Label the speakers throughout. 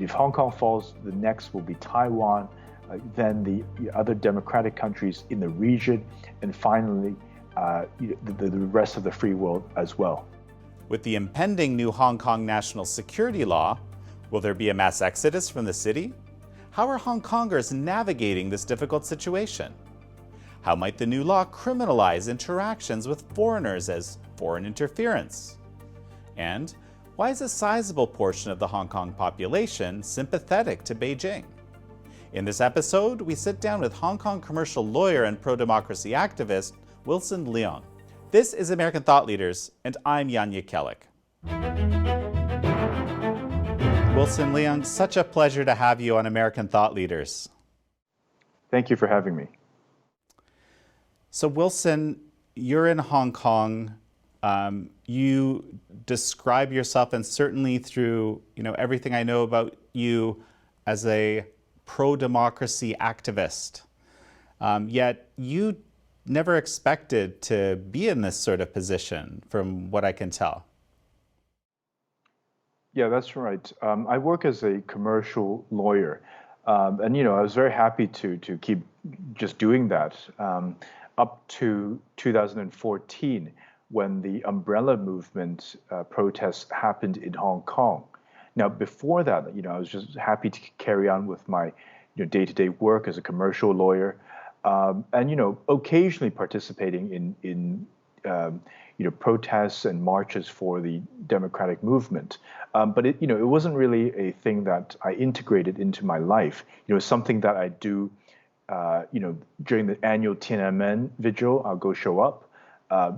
Speaker 1: If Hong Kong falls, the next will be Taiwan, then the other democratic countries in the region, and finally the rest of the free world as well.
Speaker 2: With the impending new Hong Kong national security law, will there be a mass exodus from the city? How are Hong Kongers navigating this difficult situation? How might the new law criminalize interactions with foreigners as foreign interference? And why is a sizable portion of the Hong Kong population sympathetic to Beijing? In this episode, we sit down with Hong Kong commercial lawyer and pro-democracy activist Wilson Leong. This is American Thought Leaders, and I'm Jan Jekielek. Wilson Leong, such a pleasure to have you on American Thought Leaders.
Speaker 1: Thank you for having me.
Speaker 2: So Wilson, you're in Hong Kong. You describe yourself, and certainly through everything I know about you, as a pro-democracy activist. Yet you never expected to be in this sort of position, from what I can tell.
Speaker 1: Yeah, that's right. I work as a commercial lawyer, and I was very happy to keep just doing that up to 2014, when the umbrella movement protests happened in Hong Kong. Now, before that, I was just happy to carry on with my day-to-day work as a commercial lawyer, and occasionally participating in protests and marches for the democratic movement. But it wasn't really a thing that I integrated into my life. Something that I do, during the annual Tiananmen vigil, I'll go show up.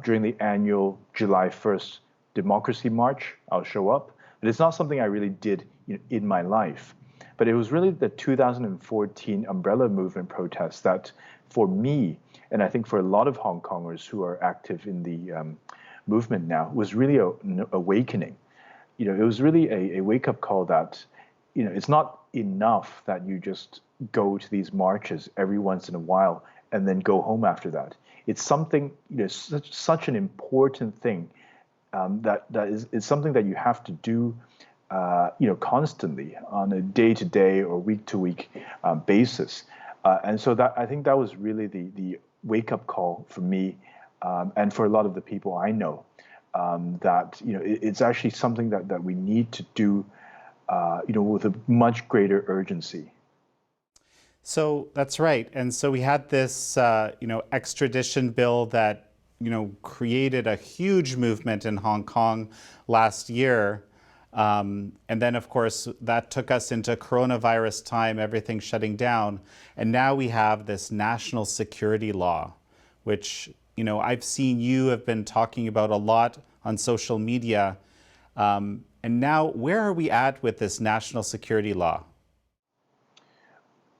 Speaker 1: During the annual July 1st Democracy March, I'll show up. But it's not something I really did in my life. But it was really the 2014 umbrella movement protests that, for me, and I think for a lot of Hong Kongers who are active in the movement now, was really an awakening. It was really a wake-up call that, it's not enough that you just go to these marches every once in a while and then go home after that. It's something, such an important thing that is something that you have to do, constantly on a day-to-day or week-to-week basis. And so that, I think that was really the wake-up call for me, and for a lot of the people I know, that it's actually something that we need to do, with a much greater urgency.
Speaker 2: So that's right. And so we had this, extradition bill that, created a huge movement in Hong Kong last year. And then, of course, that took us into coronavirus time, everything shutting down. And now we have this national security law, which, I've seen you have been talking about a lot on social media. And now, where are we at with this national security law?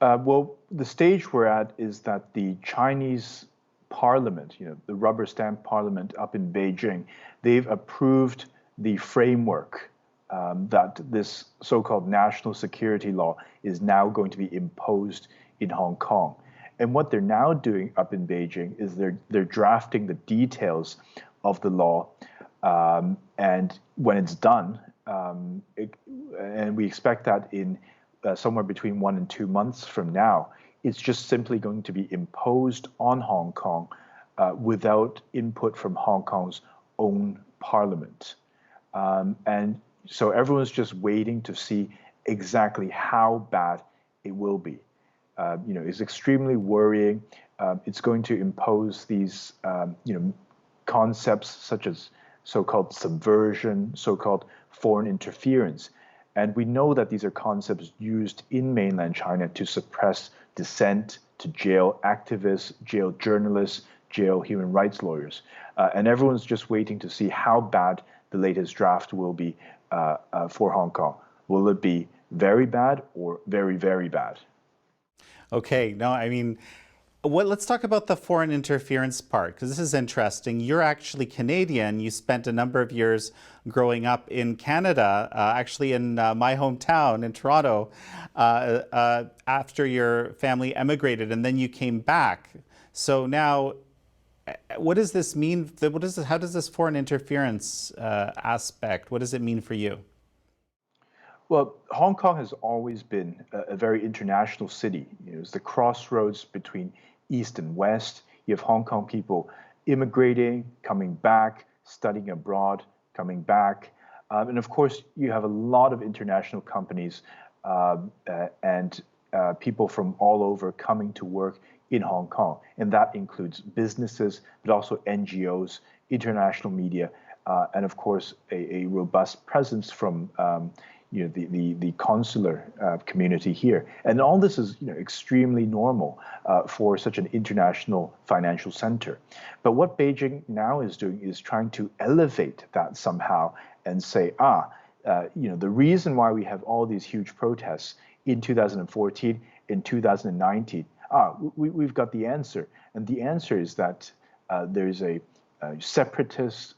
Speaker 1: Well, the stage we're at is that the Chinese parliament, the rubber stamp parliament up in Beijing, they've approved the framework that this so-called national security law is now going to be imposed in Hong Kong. And what they're now doing up in Beijing is they're drafting the details of the law, and when it's done, and we expect that in somewhere between 1 and 2 months from now, it's just simply going to be imposed on Hong Kong without input from Hong Kong's own parliament. And so everyone's just waiting to see exactly how bad it will be. It's extremely worrying. It's going to impose these, concepts such as so-called subversion, so-called foreign interference. And we know that these are concepts used in mainland China to suppress dissent, to jail activists, jail journalists, jail human rights lawyers. And everyone's just waiting to see how bad the latest draft will be for Hong Kong. Will it be very bad or very, very bad?
Speaker 2: Okay, no, I mean, let's talk about the foreign interference part, because this is interesting. You're actually Canadian. You spent a number of years growing up in Canada, actually in my hometown in Toronto, after your family emigrated, and then you came back. So now, what does this mean? How does this foreign interference aspect, what does it mean for you?
Speaker 1: Well, Hong Kong has always been a very international city. It's the crossroads between East and West. You have Hong Kong people immigrating, coming back, studying abroad, coming back. And of course, you have a lot of international companies and people from all over coming to work in Hong Kong. And that includes businesses, but also NGOs, international media, and of course, a robust presence from the consular community here. And all this is extremely normal for such an international financial center. But what Beijing now is doing is trying to elevate that somehow and say, the reason why we have all these huge protests in 2014, in 2019, we've got the answer. And the answer is that there's a separatist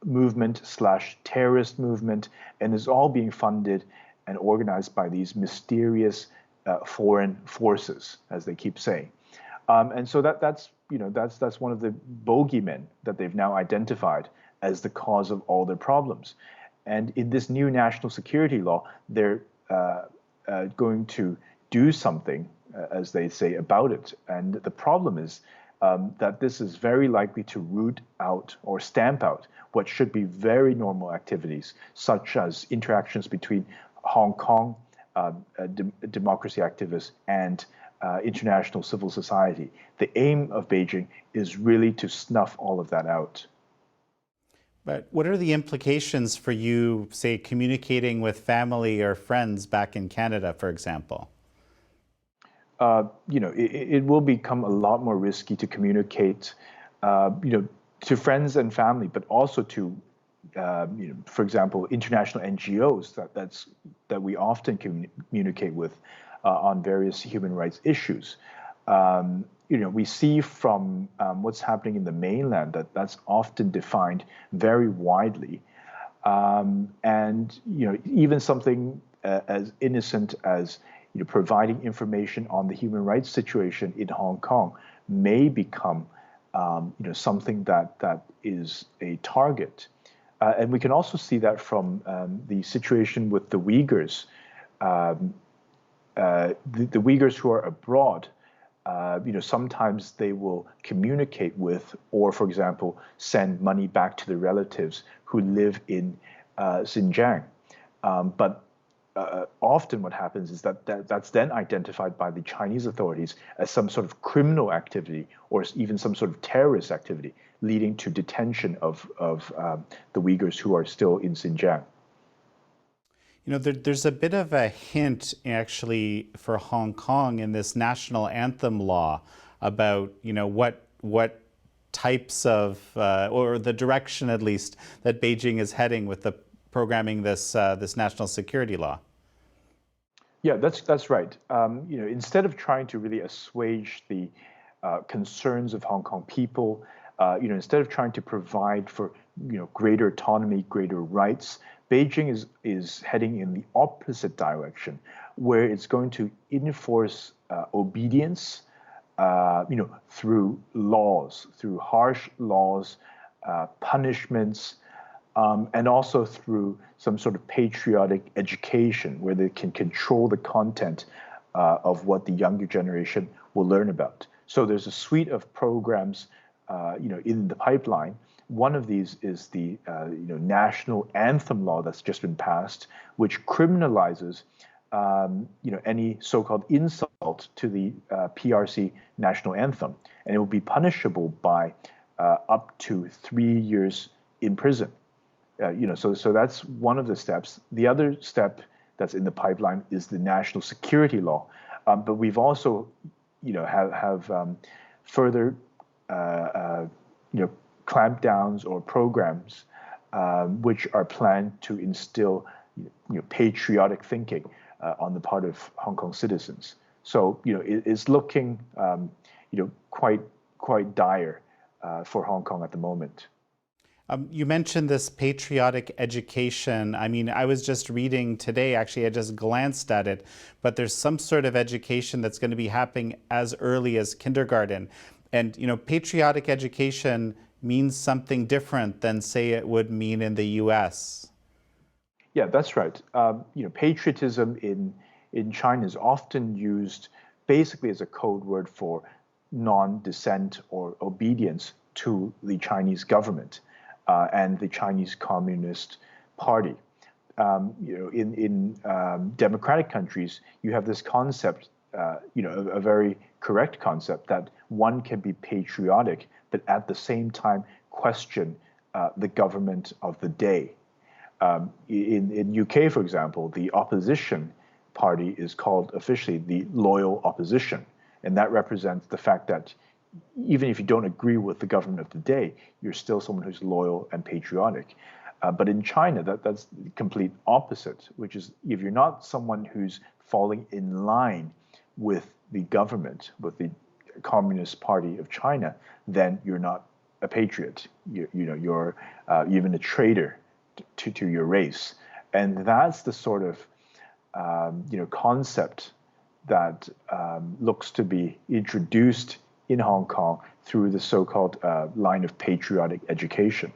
Speaker 1: movement / terrorist movement, and is all being funded and organized by these mysterious foreign forces, as they keep saying. And so that's one of the bogeymen that they've now identified as the cause of all their problems. And in this new national security law, they're going to do something, as they say, about it. And the problem is that this is very likely to root out or stamp out what should be very normal activities, such as interactions between Hong Kong democracy activists and international civil society. The aim of Beijing is really to snuff all of that out.
Speaker 2: But what are the implications for you, say, communicating with family or friends back in Canada, for example?
Speaker 1: It will become a lot more risky to communicate, to friends and family, but also to, for example, international NGOs that we often communicate with on various human rights issues. We see from what's happening in the mainland that's often defined very widely, and even something as innocent as providing information on the human rights situation in Hong Kong may become, something that is a target. And we can also see that from the situation with the Uyghurs. The Uyghurs who are abroad, sometimes they will communicate with, or for example, send money back to their relatives who live in Xinjiang. But often what happens is that's then identified by the Chinese authorities as some sort of criminal activity or even some sort of terrorist activity, leading to detention of the Uyghurs who are still in Xinjiang.
Speaker 2: There's a bit of a hint actually for Hong Kong in this national anthem law about, what types of, or the direction at least, that Beijing is heading with the programming this national security law.
Speaker 1: Yeah, that's right. Instead of trying to really assuage the concerns of Hong Kong people, instead of trying to provide for greater autonomy, greater rights, Beijing is heading in the opposite direction, where it's going to enforce obedience, through laws, through harsh laws, punishments, and also through some sort of patriotic education where they can control the content of what the younger generation will learn about. So there's a suite of programs, in the pipeline. One of these is the national anthem law that's just been passed, which criminalizes any so-called insult to the PRC national anthem, and it will be punishable by up to 3 years in prison. So that's one of the steps. The other step that's in the pipeline is the national security law, but we've also, have further, clampdowns or programs which are planned to instill, patriotic thinking on the part of Hong Kong citizens. So, it's looking, quite dire for Hong Kong at the moment.
Speaker 2: You mentioned this patriotic education. I mean, I was just reading today, actually, I just glanced at it, but there's some sort of education that's going to be happening as early as kindergarten. And, patriotic education means something different than, say, it would mean in the US.
Speaker 1: Yeah, that's right. Patriotism in China is often used basically as a code word for non-dissent or obedience to the Chinese government and the Chinese Communist Party. In democratic countries, you have this concept, a very correct concept that one can be patriotic, but at the same time question the government of the day. In UK, for example, the opposition party is called officially the loyal opposition, and that represents the fact that even if you don't agree with the government of the day, you're still someone who's loyal and patriotic. But in China, that's the complete opposite, which is if you're not someone who's falling in line with the government, with the Communist Party of China, then you're not a patriot. You're even a traitor to your race, and that's the sort of concept that looks to be introduced in Hong Kong through the so-called line of patriotic education.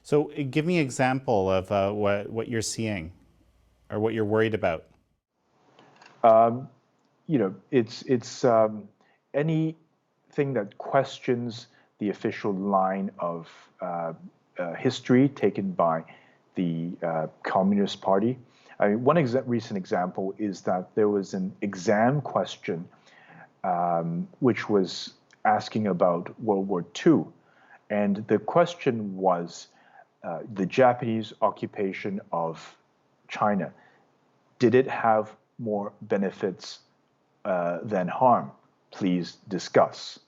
Speaker 2: So give me an example of what you're seeing or what you're worried about.
Speaker 1: It's anything that questions the official line of history taken by the Communist Party. I mean, one recent example is that there was an exam question which was asking about World War II. And the question was the Japanese occupation of China. Did it have more benefits than harm? Please discuss.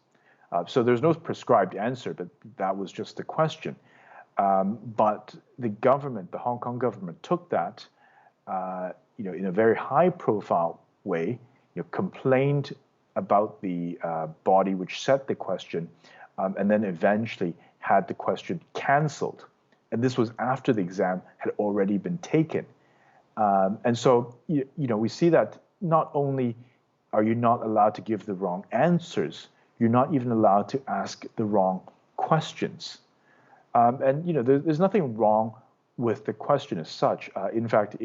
Speaker 1: So there's no prescribed answer, but that was just the question. But the government, the Hong Kong government, took that, in a very high-profile way, complained about the body which set the question, and then eventually had the question cancelled. And this was after the exam had already been taken. And so, we see that not only are you not allowed to give the wrong answers, you're not even allowed to ask the wrong questions. There's nothing wrong with the question as such. In fact,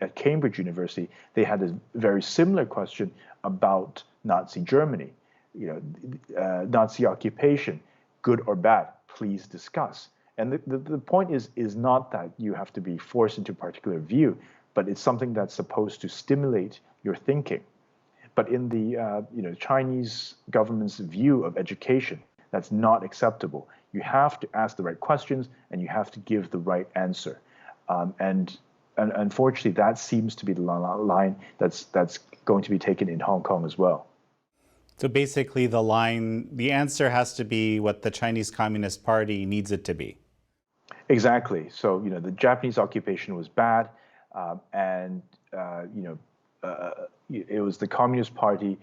Speaker 1: at Cambridge University, they had a very similar question about Nazi Germany. Nazi occupation, good or bad, please discuss. And the point is not that you have to be forced into a particular view, but it's something that's supposed to stimulate your thinking. But in the Chinese government's view of education, that's not acceptable. You have to ask the right questions and you have to give the right answer. And unfortunately, that seems to be the line that's going to be taken in Hong Kong as well.
Speaker 2: So basically, the answer has to be what the Chinese Communist Party needs it to be.
Speaker 1: Exactly. So, the Japanese occupation was bad, and it was the Communist Party,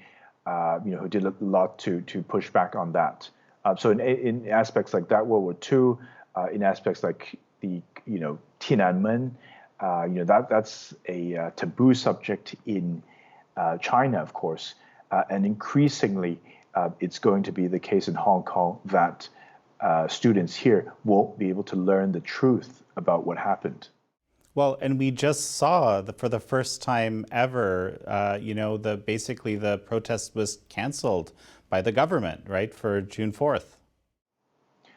Speaker 1: who did a lot to push back on that. So in aspects like that, World War II, in aspects like the Tiananmen, that's a taboo subject in China, of course, and increasingly it's going to be the case in Hong Kong that students here won't be able to learn the truth about what happened.
Speaker 2: Well, and we just saw for the first time ever, basically the protest was canceled by the government, right, for June 4th.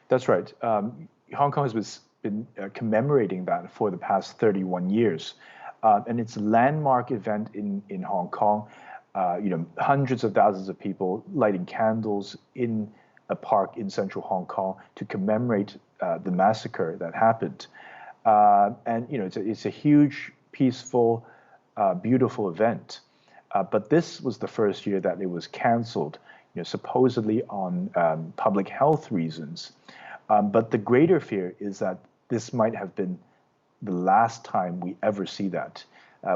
Speaker 1: That's right. Hong Kong has been commemorating that for the past 31 years. And it's a landmark event in Hong Kong. Hundreds of thousands of people lighting candles in a park in central Hong Kong to commemorate the massacre that happened. And it's a huge, peaceful, beautiful event. But this was the first year that it was canceled, supposedly on public health reasons. But the greater fear is that this might have been the last time we ever see that.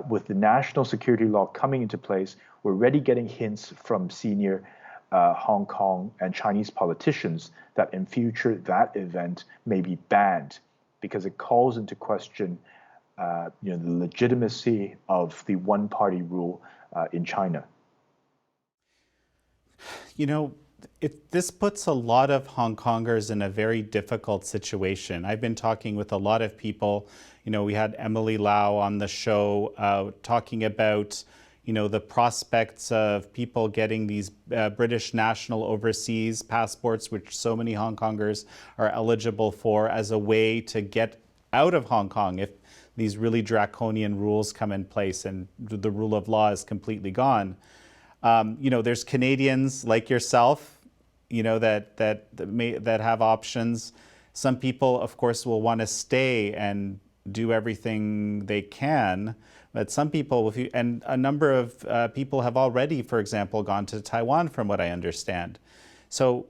Speaker 1: With the national security law coming into place, we're already getting hints from senior Hong Kong and Chinese politicians that in future that event may be banned because it calls into question the legitimacy of the one-party rule in China.
Speaker 2: This puts a lot of Hong Kongers in a very difficult situation. I've been talking with a lot of people. We had Emily Lau on the show talking about, the prospects of people getting these British national overseas passports, which so many Hong Kongers are eligible for, as a way to get out of Hong Kong if these really draconian rules come in place and the rule of law is completely gone. There's Canadians like yourself, that have options. Some people, of course, will want to stay and do everything they can. But some people, and a number of people have already, for example, gone to Taiwan, from what I understand. So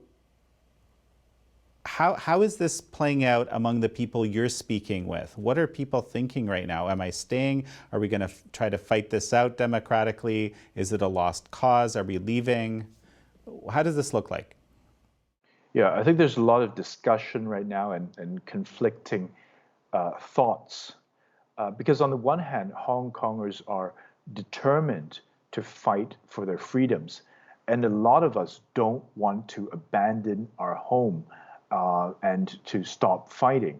Speaker 2: how is this playing out among the people you're speaking with? What are people thinking right now? Am I staying? Are we going to try to fight this out democratically? Is it a lost cause? Are we leaving? How does this look like?
Speaker 1: Yeah, I think there's a lot of discussion right now and conflicting thoughts. Because on the one hand, Hong Kongers are determined to fight for their freedoms. And a lot of us don't want to abandon our home and to stop fighting.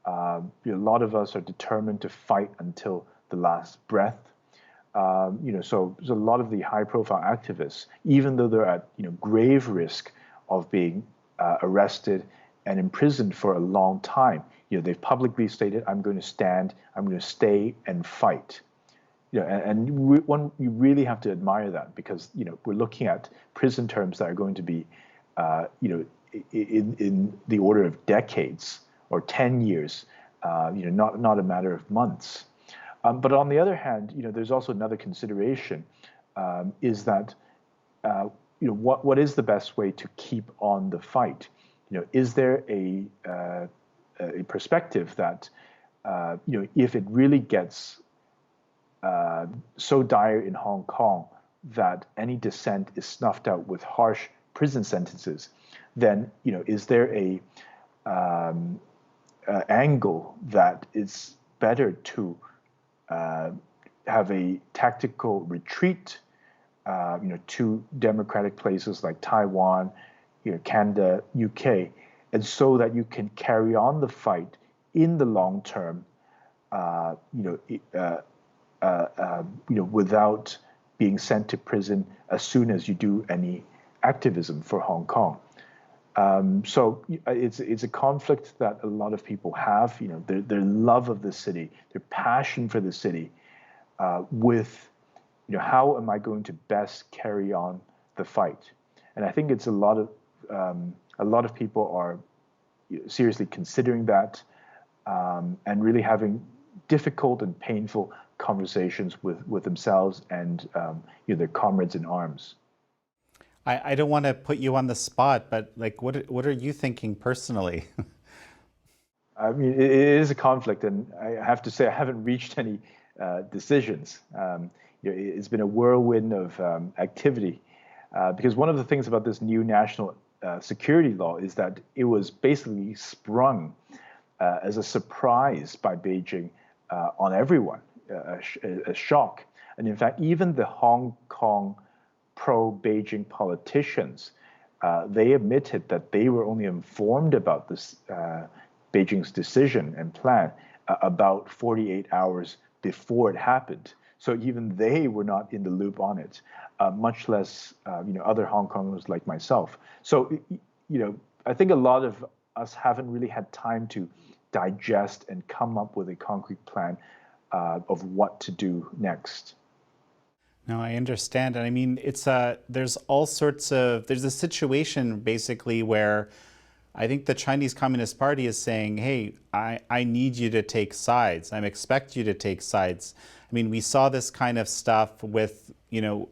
Speaker 1: A lot of us are determined to fight until the last breath. So a lot of the high-profile activists, even though they're at grave risk of being arrested and imprisoned for a long time, they've publicly stated, "I'm going to stand, I'm going to stay and fight." You really have to admire that, because we're looking at prison terms that are going to be, in the order of decades or 10 years, not a matter of months. But on the other hand, there's also another consideration, is that what is the best way to keep on the fight? Is there a perspective that if it really gets so dire in Hong Kong that any dissent is snuffed out with harsh prison sentences, then is there a angle that it's better to have a tactical retreat, to democratic places like Taiwan, Canada, UK, and so that you can carry on the fight in the long term, without being sent to prison as soon as you do any activism for Hong Kong. So it's a conflict that a lot of people have, their love of the city, their passion for the city, with, how am I going to best carry on the fight? And I think it's a lot of people are seriously considering that, and really having difficult and painful conversations with themselves and their comrades in arms.
Speaker 2: I don't want to put you on the spot, but what are you thinking personally?
Speaker 1: I mean, it is a conflict, and I have to say I haven't reached any decisions. It's been a whirlwind of activity, because one of the things about this new national security law is that it was basically sprung as a surprise by Beijing on everyone, a shock. And in fact, even the Hong Kong pro-Beijing politicians, they admitted that they were only informed about this Beijing's decision and plan about 48 hours before it happened. So even they were not in the loop on it, much less other Hong Kongers like myself. So I think a lot of us haven't really had time to digest and come up with a concrete plan of what to do next.
Speaker 2: No, I understand. And I mean, there's all sorts of, there's a situation basically where I think the Chinese Communist Party is saying, hey, I need you to take sides. I expect you to take sides. I mean, we saw this kind of stuff with,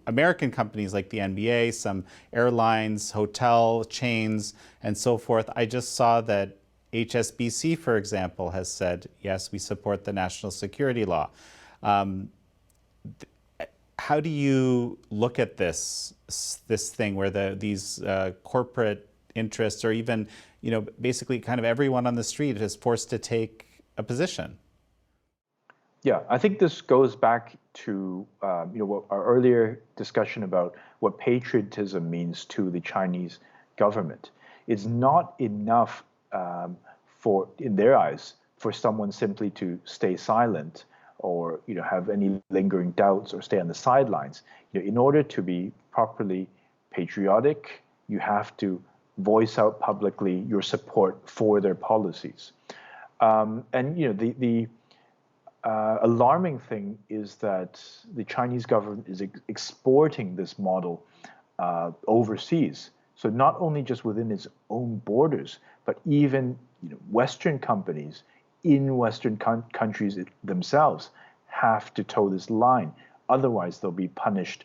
Speaker 2: American companies like the NBA, some airlines, hotel chains, and so forth. I just saw that HSBC, for example, has said, yes, we support the national security law. How do you look at this thing where these corporate interests, or even, basically kind of everyone on the street is forced to take a position?
Speaker 1: Yeah, I think this goes back to what our earlier discussion about what patriotism means to the Chinese government. It's not enough in their eyes, for someone simply to stay silent or have any lingering doubts or stay on the sidelines. In order to be properly patriotic, you have to voice out publicly your support for their policies. The alarming thing is that the Chinese government is exporting this model overseas. So not only just within its own borders, but even Western companies in Western countries themselves have to toe this line. Otherwise, they'll be punished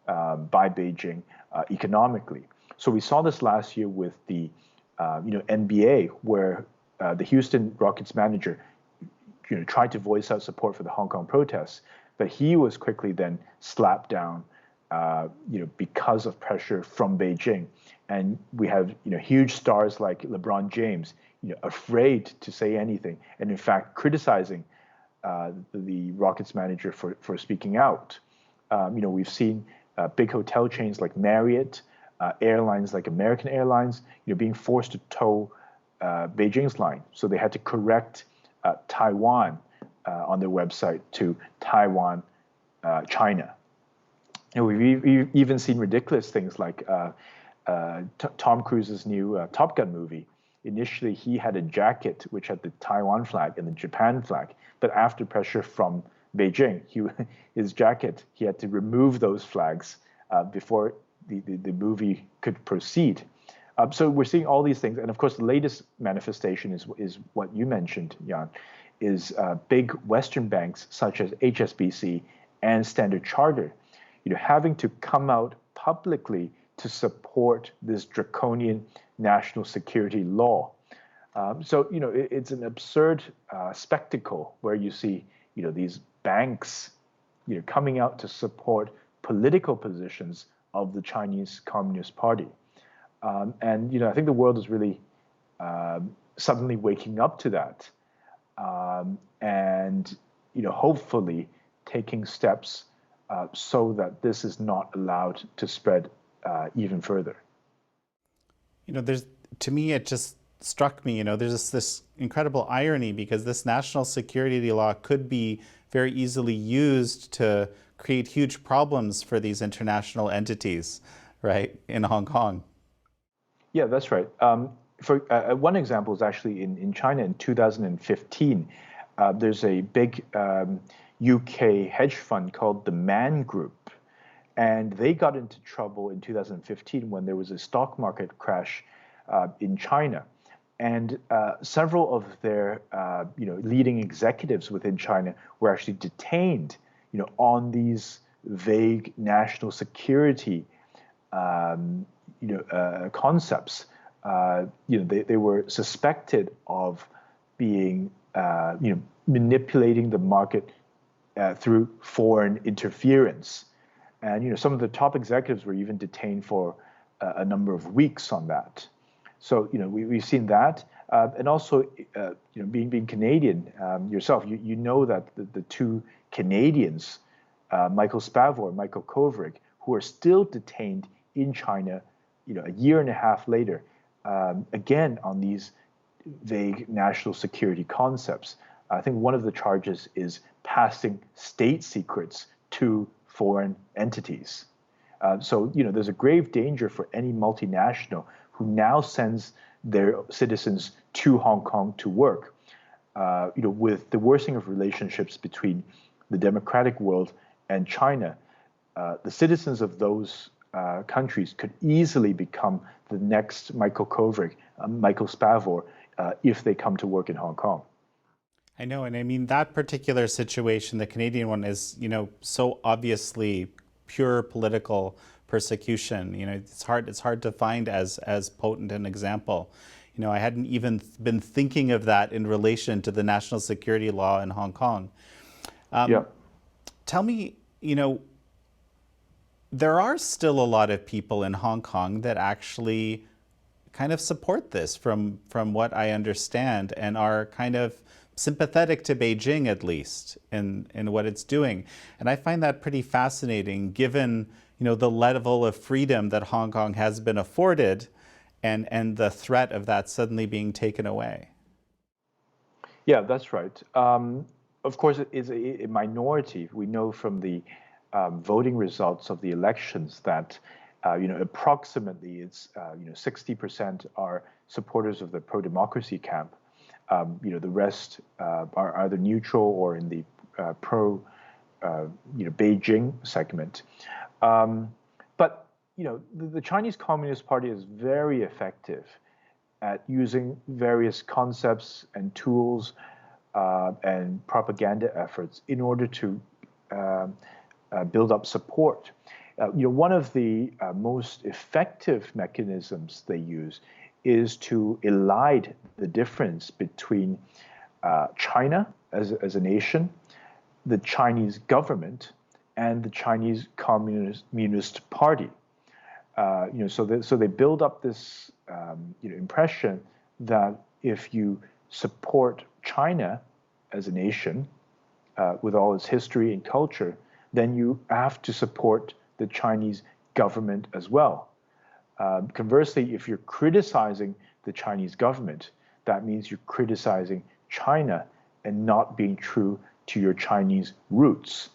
Speaker 1: by Beijing economically. So we saw this last year with the NBA, where the Houston Rockets manager tried to voice out support for the Hong Kong protests, but he was quickly then slapped down because of pressure from Beijing. And we have huge stars like LeBron James afraid to say anything, and in fact criticizing the Rockets manager for speaking out. We've seen big hotel chains like Marriott, airlines like American Airlines, being forced to toe Beijing's line. So they had to correct Taiwan on their website to Taiwan, China. We've even seen ridiculous things like Tom Cruise's new Top Gun movie. Initially, he had a jacket which had the Taiwan flag and the Japan flag, but after pressure from Beijing, his jacket, he had to remove those flags before the movie could proceed. So we're seeing all these things, and of course, the latest manifestation is what you mentioned, Jan, is big Western banks such as HSBC and Standard Chartered, having to come out publicly to support this draconian national security law. It's an absurd spectacle where you see, these banks, coming out to support political positions of the Chinese Communist Party. I think the world is really suddenly waking up to that, hopefully taking steps so that this is not allowed to spread even further.
Speaker 2: To me, it just struck me, there's this incredible irony, because this national security law could be very easily used to create huge problems for these international entities, right, in Hong Kong.
Speaker 1: Yeah, that's right. One example is actually in China in 2015. There's a big UK hedge fund called the Man Group, and they got into trouble in 2015 when there was a stock market crash in China, and several of their leading executives within China were actually detained, on these vague national security concepts. They were suspected of being manipulating the market through foreign interference. And some of the top executives were even detained for a number of weeks on that. So we've seen that, and also being Canadian yourself, you know that the two Canadians, Michael Spavor and Michael Kovrig, who are still detained in China, a year and a half later, again on these vague national security concepts. I think one of the charges is passing state secrets to foreign entities. So there's a grave danger for any multinational who now sends their citizens to Hong Kong to work. With the worsening of relationships between the democratic world and China, the citizens of those countries could easily become the next Michael Kovrig, Michael Spavor, if they come to work in Hong Kong.
Speaker 2: I know, and I mean that particular situation, the Canadian one, is so obviously pure political persecution. It's hard to find as potent an example. I hadn't even been thinking of that in relation to the national security law in Hong Kong. Tell me, there are still a lot of people in Hong Kong that actually kind of support this, from what I understand, and are kind of sympathetic to Beijing, at least, in what it's doing. And I find that pretty fascinating, given the level of freedom that Hong Kong has been afforded, and the threat of that suddenly being taken away.
Speaker 1: Yeah, that's right. Of course, it is a minority. We know from the voting results of the elections that approximately it's 60% are supporters of the pro-democracy camp. The rest are either neutral or in the pro Beijing segment. But the Chinese Communist Party is very effective at using various concepts and tools and propaganda efforts in order to build up support. One of the most effective mechanisms they use is to elide the difference between China as a nation, the Chinese government, and the Chinese Communist Party. So they build up this impression that if you support China as a nation with all its history and culture, then you have to support the Chinese government as well. Conversely, if you're criticizing the Chinese government, that means you're criticizing China and not being true to your Chinese roots.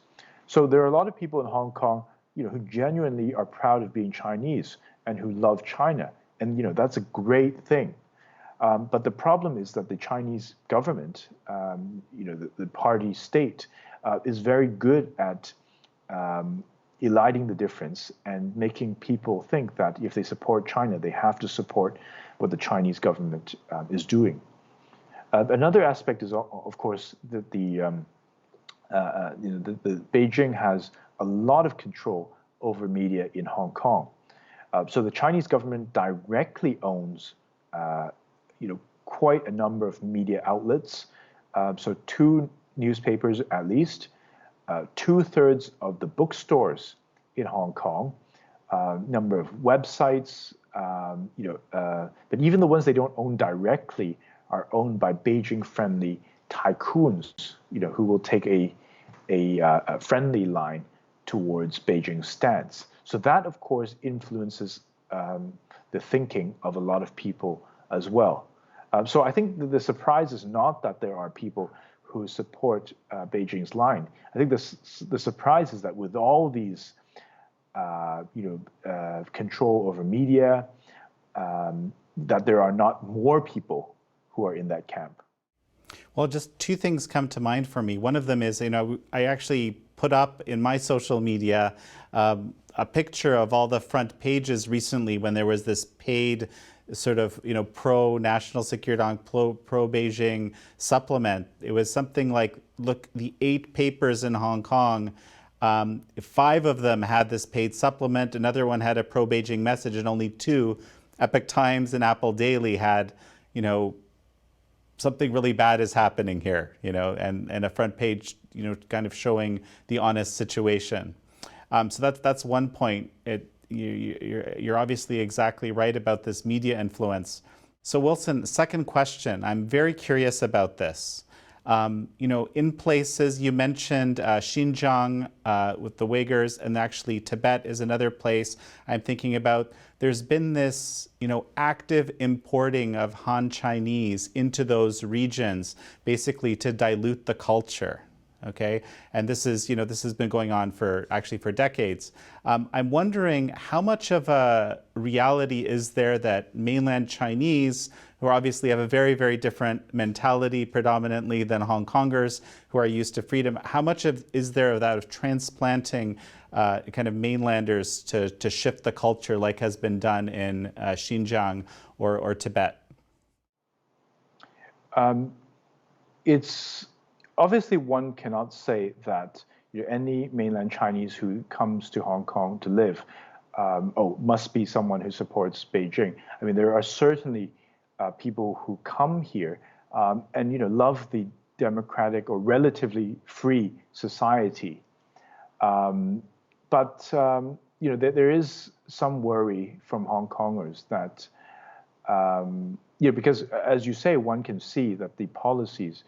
Speaker 1: So there are a lot of people in Hong Kong, who genuinely are proud of being Chinese and who love China, and that's a great thing. But the problem is that the Chinese government, the party state, is very good at eliding the difference and making people think that if they support China, they have to support what the Chinese government is doing. Another aspect is, of course, that the Beijing has a lot of control over media in Hong Kong. So the Chinese government directly owns, quite a number of media outlets. So 2 newspapers at least, 2/3 of the bookstores in Hong Kong, number of websites, but even the ones they don't own directly are owned by Beijing-friendly tycoons, who will take a friendly line towards Beijing's stance. So that, of course, influences the thinking of a lot of people as well. So I think the surprise is not that there are people who support Beijing's line. I think the surprise is that with all these, control over media, that there are not more people who are in that camp.
Speaker 2: Well, just 2 things come to mind for me. One of them is, I actually put up in my social media a picture of all the front pages recently when there was this paid sort of, pro-national security, pro-Beijing supplement. It was something like, look, the 8 papers in Hong Kong, 5 of them had this paid supplement. Another one had a pro-Beijing message, and only 2, Epoch Times and Apple Daily, had, something really bad is happening here, and a front page, kind of showing the honest situation. So that's one point. You're obviously exactly right about this media influence. So Wilson, second question. I'm very curious about this. In places, you mentioned Xinjiang with the Uyghurs, and actually Tibet is another place I'm thinking about. There's been this, active importing of Han Chinese into those regions, basically to dilute the culture. Okay, and this has been going on for decades. I'm wondering how much of a reality is there that mainland Chinese, who obviously have a very, very different mentality predominantly than Hong Kongers who are used to freedom, how much is there of that of transplanting kind of mainlanders to shift the culture like has been done in Xinjiang or Tibet?
Speaker 1: It's obviously one cannot say that any mainland Chinese who comes to Hong Kong to live, must be someone who supports Beijing. I mean, there are certainly people who come here and love the democratic or relatively free society. But there is some worry from Hong Kongers that because as you say, one can see that the policies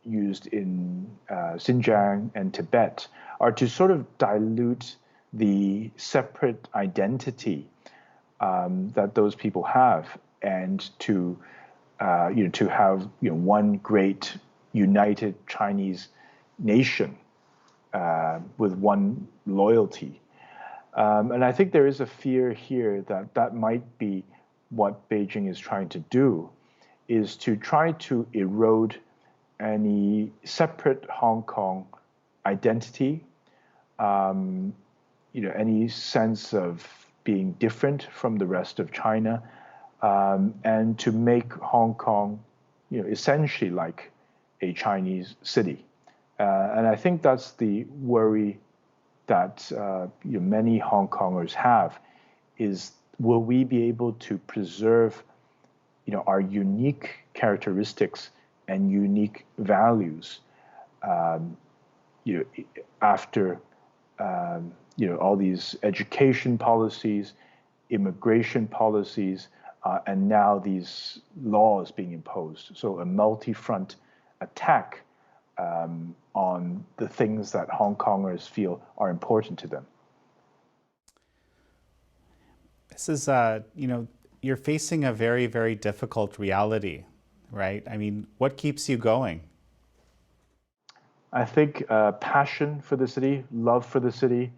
Speaker 1: used in Xinjiang and Tibet are to sort of dilute the separate identity that those people have, and to to have one great united Chinese nation with one loyalty. And I think there is a fear here that that might be what Beijing is trying to do, is to try to erode any separate Hong Kong identity, any sense of being different from the rest of China, and to make Hong Kong, essentially like a Chinese city. And I think that's the worry that many Hong Kongers have, is will we be able to preserve our unique characteristics and unique values after all these education policies, immigration policies, and now these laws being imposed. So a multi-front attack on the things that Hong Kongers feel are important to them.
Speaker 2: This is, you're facing a very, very difficult reality, right? I mean, what keeps you going?
Speaker 1: I think passion for the city, love for the city.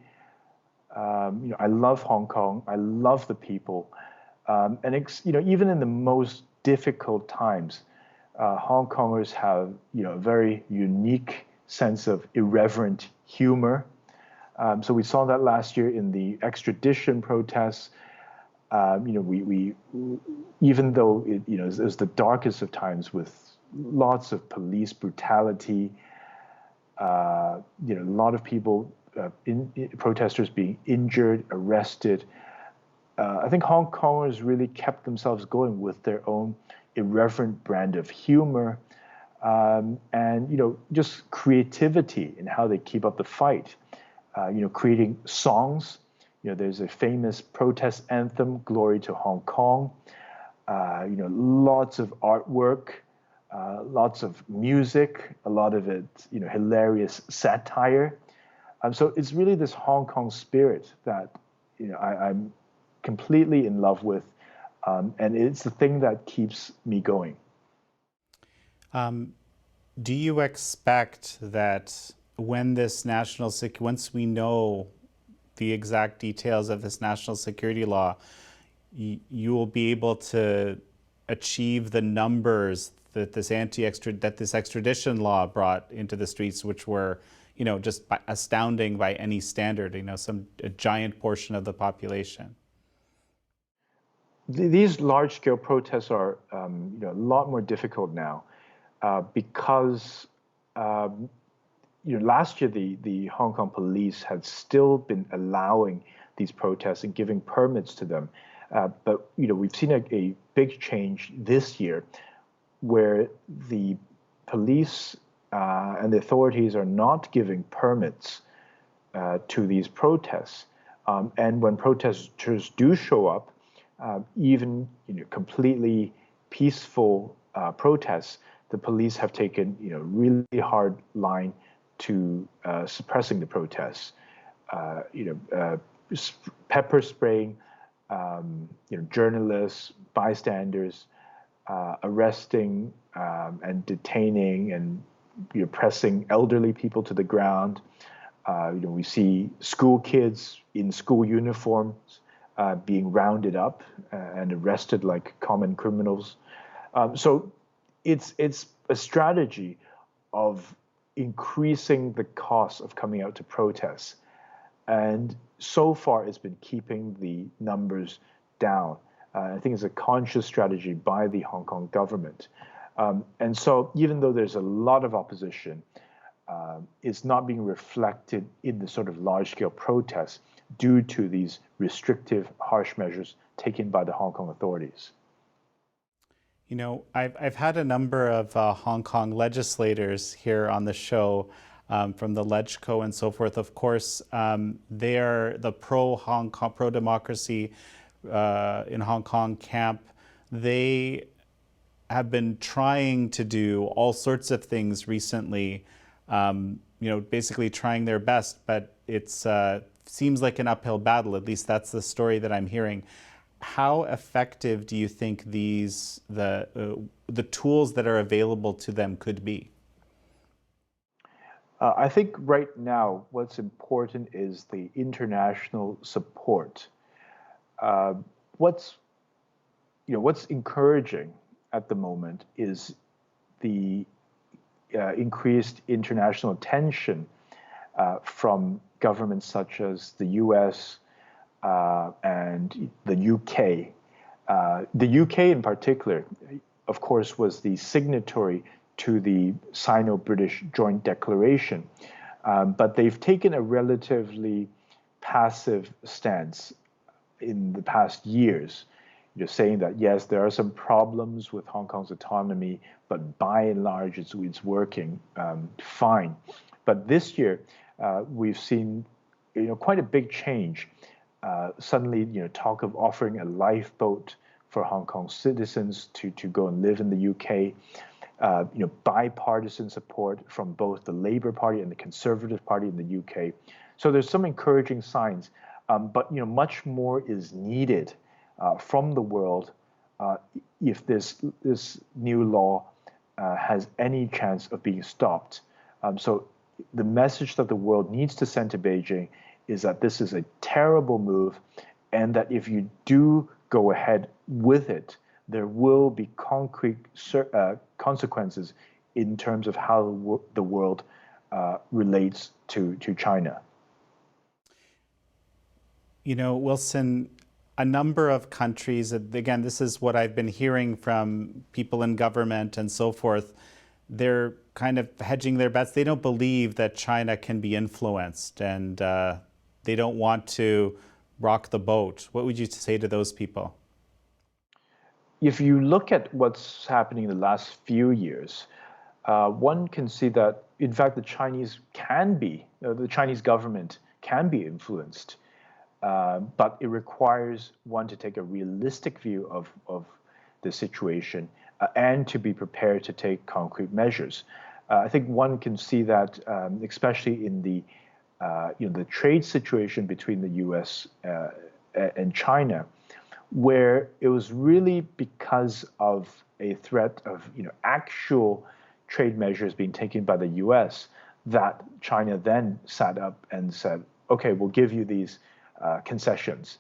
Speaker 1: I love Hong Kong. I love the people. And even in the most difficult times, Hong Kongers have a very unique sense of irreverent humor. So we saw that last year in the extradition protests. We even though it was the darkest of times with lots of police brutality, a lot of people, protesters being injured, arrested. I think Hong Kongers really kept themselves going with their own irreverent brand of humor, and just creativity in how they keep up the fight. Creating songs. There's a famous protest anthem, "Glory to Hong Kong." Lots of artwork, lots of music, a lot of it, hilarious satire. So it's really this Hong Kong spirit that I'm completely in love with, and it's the thing that keeps me going.
Speaker 2: Do you expect that when this once we know the exact details of this national security law, you will be able to achieve the numbers that this extradition law brought into the streets, which were, just astounding by any standard, a giant portion of the population?
Speaker 1: These large-scale protests are, a lot more difficult now, because last year the Hong Kong police had still been allowing these protests and giving permits to them, but we've seen a big change this year, where the police and the authorities are not giving permits to these protests, and when protesters do show up, even completely peaceful protests, the police have taken really hard line to suppressing the protests. Pepper spraying, journalists, bystanders, arresting and detaining and pressing elderly people to the ground. We see school kids in school uniforms being rounded up and arrested like common criminals. So it's a strategy of increasing the cost of coming out to protest. And so far, it's been keeping the numbers down. I think it's a conscious strategy by the Hong Kong government. And so even though there's a lot of opposition, it's not being reflected in the sort of large-scale protests due to these restrictive, harsh measures taken by the Hong Kong authorities.
Speaker 2: I've had a number of Hong Kong legislators here on the show, from the LegCo and so forth. Of course, they are the pro-Hong Kong, pro-democracy in Hong Kong camp. They have been trying to do all sorts of things recently, basically trying their best, but it's seems like an uphill battle. At least that's the story that I'm hearing. how effective do you think the tools that are available to them could be?
Speaker 1: I think right now what's important is the international support. Uh, what's what's encouraging at the moment is the increased international attention from governments such as the U.S. And the U.K. The U.K. in particular, of course, was the signatory to the Sino-British Joint Declaration, but they've taken a relatively passive stance in the past years, saying that yes, there are some problems with Hong Kong's autonomy, but by and large, it's working fine. But this year, we've seen quite a big change. Suddenly, talk of offering a lifeboat for Hong Kong citizens to go and live in the UK. Bipartisan support from both the Labour Party and the Conservative Party in the UK. So there's some encouraging signs, but much more is needed from the world if this new law has any chance of being stopped. So the message that the world needs to send to Beijing is that this is a terrible move, and that if you do go ahead with it, there will be concrete consequences in terms of how the world relates to China.
Speaker 2: Wilson, a number of countries, again, this is what I've been hearing from people in government and so forth, they're kind of hedging their bets. They don't believe that China can be influenced, and they don't want to rock the boat. What would you say to those people?
Speaker 1: If you look at what's happening in the last few years, one can see that, in fact, the Chinese government can be influenced, but it requires one to take a realistic view of the situation and to be prepared to take concrete measures. I think one can see that, especially in the trade situation between the U.S. And China, where it was really because of a threat of actual trade measures being taken by the U.S. that China then sat up and said, "Okay, we'll give you these concessions,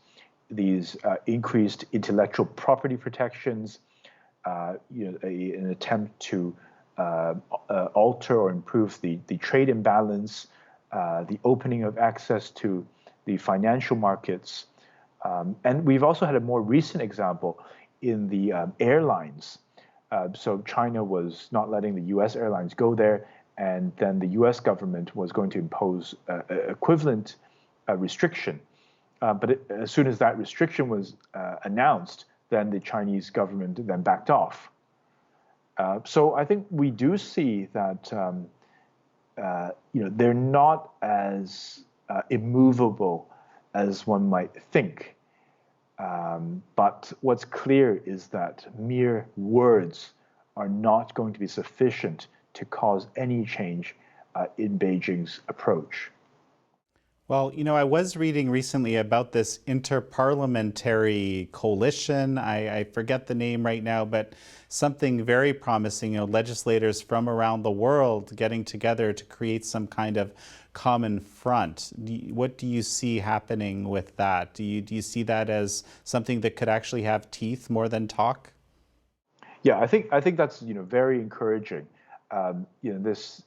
Speaker 1: these increased intellectual property protections, an attempt to alter or improve the trade imbalance, the opening of access to the financial markets." And we've also had a more recent example in the airlines. So China was not letting the U.S. airlines go there, and then the U.S. government was going to impose equivalent restriction. But as soon as that restriction was announced, then the Chinese government then backed off. So I think we do see that they're not as immovable as one might think. But what's clear is that mere words are not going to be sufficient to cause any change in Beijing's approach.
Speaker 2: Well, I was reading recently about this interparliamentary coalition. I forget the name right now, but something very promising, legislators from around the world getting together to create some kind of common front. What do you see happening with that? Do you see that as something that could actually have teeth more than talk?
Speaker 1: Yeah, I think that's very encouraging. This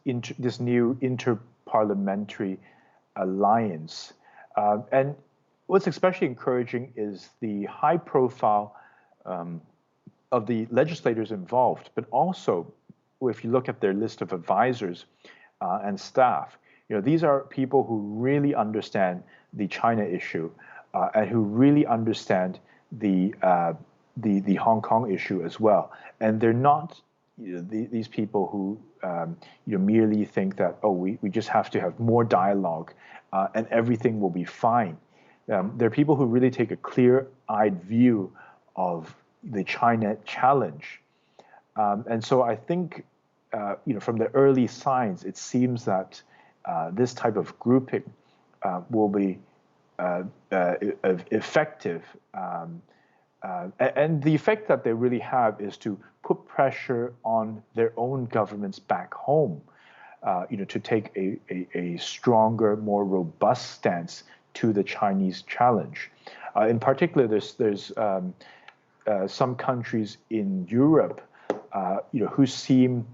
Speaker 1: new interparliamentary alliance, and what's especially encouraging is the high profile of the legislators involved, but also if you look at their list of advisors and staff, these are people who really understand the China issue and who really understand the Hong Kong issue as well. And they're not these people who merely think that, oh, we just have to have more dialogue and everything will be fine. They're people who really take a clear-eyed view of the China challenge. And so I think, from the early signs, it seems that this type of grouping will be effective And the effect that they really have is to put pressure on their own governments back home, to take a stronger, more robust stance to the Chinese challenge. In particular, there's some countries in Europe, who seem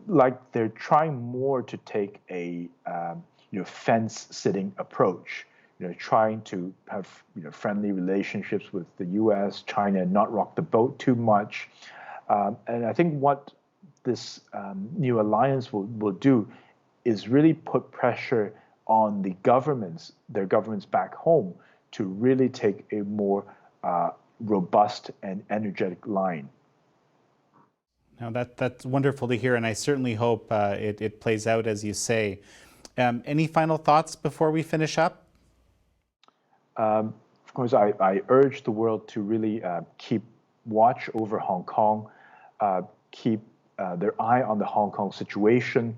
Speaker 1: like they're trying more to take a fence-sitting approach, trying to have friendly relationships with the U.S., China, and not rock the boat too much. And I think what this new alliance will do is really put pressure on the governments, their governments back home, to really take a more robust and energetic line.
Speaker 2: Now that's wonderful to hear, and I certainly hope it plays out as you say. Any final thoughts before we finish up?
Speaker 1: Of course, I urge the world to really keep watch over Hong Kong, keep their eye on the Hong Kong situation.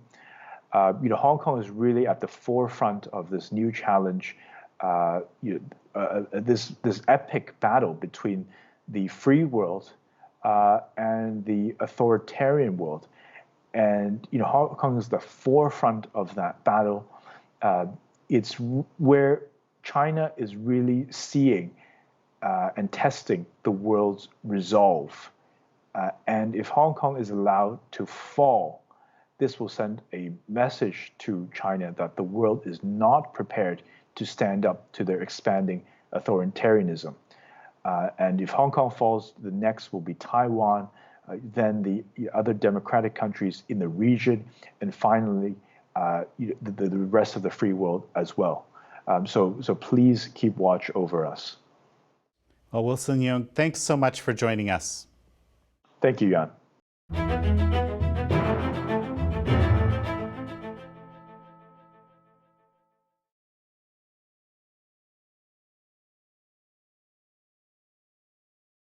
Speaker 1: Hong Kong is really at the forefront of this new challenge, this epic battle between the free world and the authoritarian world. And Hong Kong is the forefront of that battle. It's where China is really seeing and testing the world's resolve. And if Hong Kong is allowed to fall, this will send a message to China that the world is not prepared to stand up to their expanding authoritarianism. And if Hong Kong falls, the next will be Taiwan, then the other democratic countries in the region, and finally the rest of the free world as well. So please keep watch over us.
Speaker 2: Well, Wilson Yeung, thanks so much for joining us.
Speaker 1: Thank you, Jan.